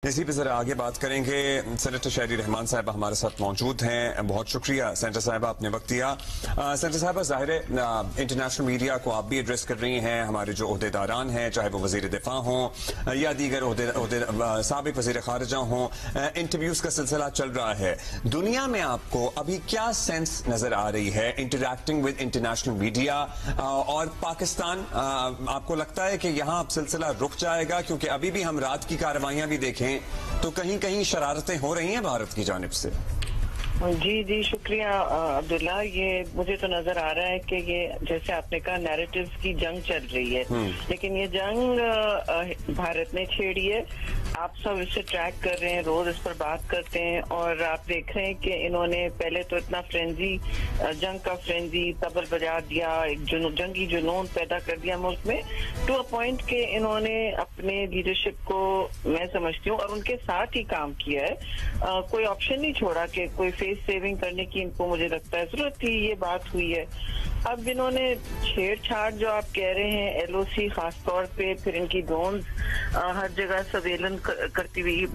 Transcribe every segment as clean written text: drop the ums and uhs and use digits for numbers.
اسی پہ ذرا آگے بات کریں گے. سینیٹر شہری رحمان صاحبہ ہمارے ساتھ موجود ہیں. بہت شکریہ سینیٹر صاحبہ آپ نے وقت دیا. سینیٹر صاحبہ ظاہر ہے انٹرنیشنل میڈیا کو آپ بھی ایڈریس کر رہی ہیں. ہمارے جو عہدیداران ہیں چاہے وہ وزیر دفاع ہوں یا دیگر سابق وزیر خارجہ ہوں, انٹرویوز کا سلسلہ چل رہا ہے. دنیا میں آپ کو ابھی کیا سینس نظر آ رہی ہے انٹریکٹنگ ود انٹرنیشنل میڈیا, اور پاکستان آپ کو لگتا ہے کہ یہاں اب سلسلہ رک جائے گا؟ کیونکہ ابھی بھی ہم رات کی کارروائیاں بھی دیکھیں تو کہیں کہیں شرارتیں ہو رہی ہیں بھارت کی جانب سے. جی شکریہ عبداللہ. یہ مجھے تو نظر آ رہا ہے کہ یہ جیسے آپ نے کہا نیریٹیوز کی جنگ چل رہی ہے, لیکن یہ جنگ بھارت نے چھیڑی ہے. آپ سب اسے ٹریک کر رہے ہیں, روز اس پر بات کرتے ہیں, اور آپ دیکھ رہے ہیں کہ انہوں نے پہلے تو اتنا فرینزی, جنگ کا فرینزی تبر بجا دیا, ایک جنگی جنون پیدا کر دیا ملک میں, ٹو اے پوائنٹ کہ انہوں نے اپنے لیڈرشپ کو میں سمجھتی ہوں اور ان کے ساتھ ہی کام کیا ہے. کوئی آپشن نہیں چھوڑا کہ کوئی فیس سیونگ کرنے کی ان کو مجھے لگتا ہے ضرورت تھی. یہ بات ہوئی ہے. اب انہوں نے چھیڑ چھاڑ جو آپ کہہ رہے ہیں, ایل او سی خاص طور پہ, پھر ان کی ڈرونز ہر جگہ سرویلن کرتی ہوئی,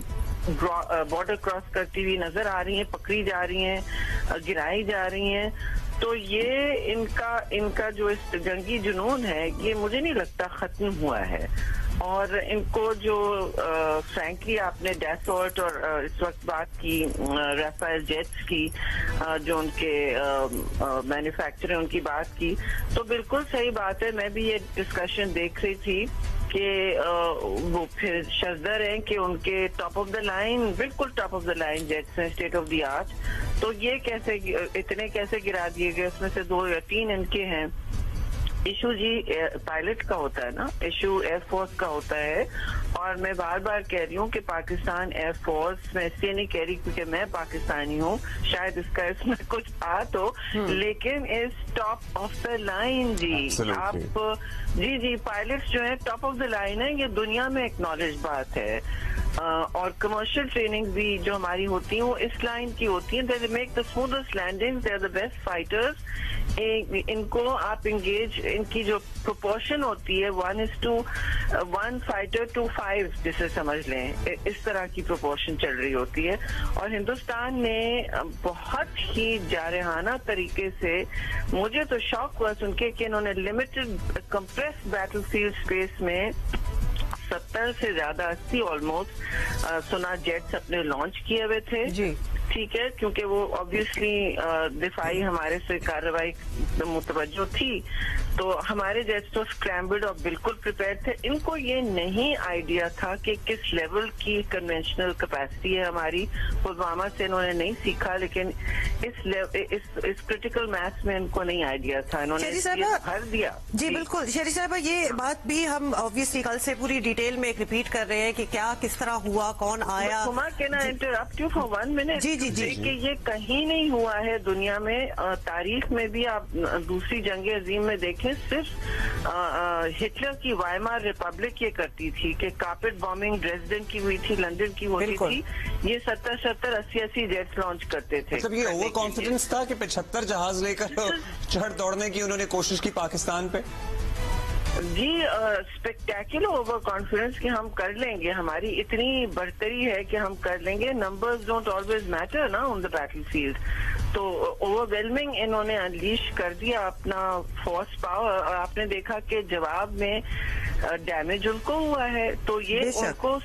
بارڈر کراس کرتی ہوئی نظر آ رہی ہیں, پکڑی جا رہی ہیں, گرائی جا رہی ہیں. تو یہ ان کا جو اس جنگی جنون ہے یہ مجھے نہیں لگتا ختم ہوا ہے. اور ان کو جو فرینکلی آپ نے ڈیسورٹ اور اس وقت بات کی رافیل جیٹس کی, جو ان کے مینوفیکچرر ان کی بات کی, تو بالکل صحیح بات ہے. میں بھی یہ ڈسکشن دیکھ رہی تھی کہ وہ پھر شزدر ہیں کہ ان کے ٹاپ آف دا لائن, بالکل top of the line jets ہیں, اسٹیٹ آف دی آرٹ. تو یہ کیسے اتنے کیسے گرا دیے گئے؟ اس میں سے 2 یا 3 ان کے ہیں. ایشو جی پائلٹ کا ہوتا ہے نا, ایشو ایئر فورس کا ہوتا ہے. اور میں بار بار کہہ رہی ہوں کہ پاکستان ایئر فورس, میں اس لیے نہیں کہہ رہی کیونکہ میں پاکستانی ہوں, شاید اس میں کچھ بات ہو, لیکن اس ٹاپ آف دا لائن جی. آپ جی پائلٹس جو ہیں ٹاپ آف دا لائن ہے, یہ دنیا میں ایکنالج بات ہے. اور کمرشل ٹریننگ بھی جو ہماری ہوتی ہیں وہ اس لائن کی ہوتی ہیں. They make the smoothest landing, they are the best fighters. ان کو آپ انگیج, ان کی جو پروپورشن ہوتی ہے 1:1 فائٹر to 5 جسے سمجھ لیں, اس طرح کی پروپورشن چل رہی ہوتی ہے. اور ہندوستان نے بہت ہی جارحانہ طریقے سے, مجھے تو شوق ہوا سن کے کہ انہوں نے limited compress battle field space میں 70 سے زیادہ 80 آلموسٹ سونا جیٹس اپنے لانچ کیے ہوئے تھے. جی ٹھیک ہے, کیونکہ وہ آبویسلی دفاعی ہمارے سے کارروائی متوجہ تھی, تو ہمارے جیٹس تو اسکریمبلڈ اور بالکل پریپیئر تھے. ان کو یہ نہیں آئیڈیا تھا کہ کس لیول کی کنونشنل کیپیسٹی ہے ہماری. پلوامہ سے انہوں نے نہیں سیکھا, لیکن اس کرٹیکل میچ میں ان کو نہیں آئیڈیا تھا, انہوں نے بھر دیا. جی بالکل شہری صاحبہ, یہ بات بھی ہم آبویسلی کل سے پوری ڈیٹیل میں ریپیٹ کر رہے ہیں کہ کیا کس طرح ہوا, کون آیا. Can I interrupt you for 1 minute? جی کہ یہ کہیں نہیں ہوا ہے دنیا میں. تاریخ میں بھی آپ دوسری جنگ عظیم میں دیکھیں, صرف ہٹلر کی وائمار ریپبلک یہ کرتی تھی کہ کارپیٹ بامبنگ ڈریسڈن کی ہوئی تھی, لندن کی ہوتی تھی, یہ 70 80 جیٹس لانچ کرتے تھے. مطلب یہ اوور کانفیڈنس تھا کہ 75 جہاز لے کر چڑھ دوڑنے کی انہوں نے کوشش کی پاکستان پہ. جی اسپیکٹیکولر اوور کانفیڈنس کہ ہم کر لیں گے, ہماری اتنی برتری ہے کہ ہم کر لیں گے. نمبرز ڈونٹ آلویز میٹر نا آن دا بیٹل فیلڈ. تو اوور ویلمنگ انہوں نے انلیش کر دیا اپنا فورس پاور, اور آپ نے دیکھا کہ جواب میں ڈیمیج ان کو ہوا ہے. تو یہ ان کو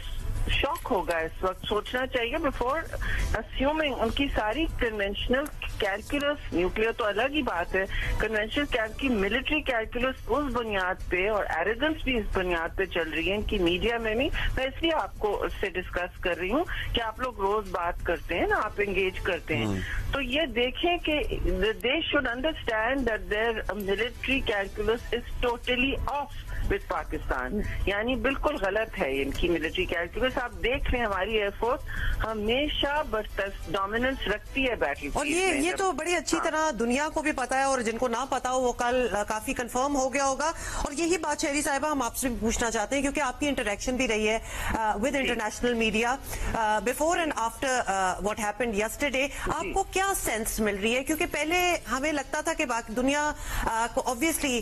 شوق ہوگا اس وقت, سوچنا چاہیے بفور اسیومنگ. ان کی ساری کنونشنل کیلکولس, نیوکلیئر تو الگ ہی بات ہے, کنونشنل ملٹری کیلکولس اس بنیاد پہ اور ایروگنس بھی اس بنیاد پہ چل رہی ہے ان کی میڈیا میں بھی. میں اس لیے آپ کو اس سے ڈسکس کر رہی ہوں کہ آپ لوگ روز بات کرتے ہیں نا, آپ انگیج کرتے ہیں, تو یہ دیکھیں کہ they should understand that their military calculus is totally off with Pakistan. یعنی بالکل غلط ہے ان کی ملٹری کیلکولس. آپ دیکھ رہے ہیں ہماری ایئر فورس ہمیشہ ڈومیننس رکھتی ہے بیٹل. اور یہ تو بڑی اچھی طرح دنیا کو بھی پتا ہے, اور جن کو نہ پتا ہو وہ کل کافی کنفرم ہو گیا ہوگا. اور یہی بات شہری صاحبہ ہم آپ سے پوچھنا چاہتے ہیں, کیونکہ آپ کی انٹریکشن بھی رہی ہے with international media before and after what happened yesterday. آپ کو کیا سینس مل رہی ہے؟ کیونکہ پہلے ہمیں لگتا تھا کہ دنیا کو obviously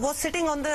was sitting on the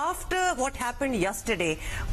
After what happened yesterday,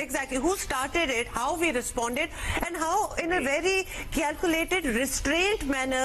Exactly, who started it, how we responded, and how in a very calculated, restrained manner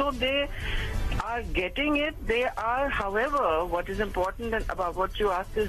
so they are getting it. They are, however, what is important about what you asked is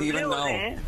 even now?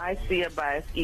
I see a bias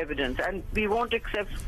evidence, and we won't accept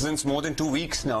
since more than 2 weeks now.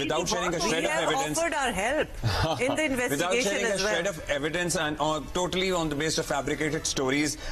without sharing a shred of evidence, offered our help in the investigation without sharing a shred of evidence and totally on the basis of fabricated stories,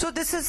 So this is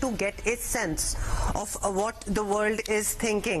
to get a sense of what the world is thinking.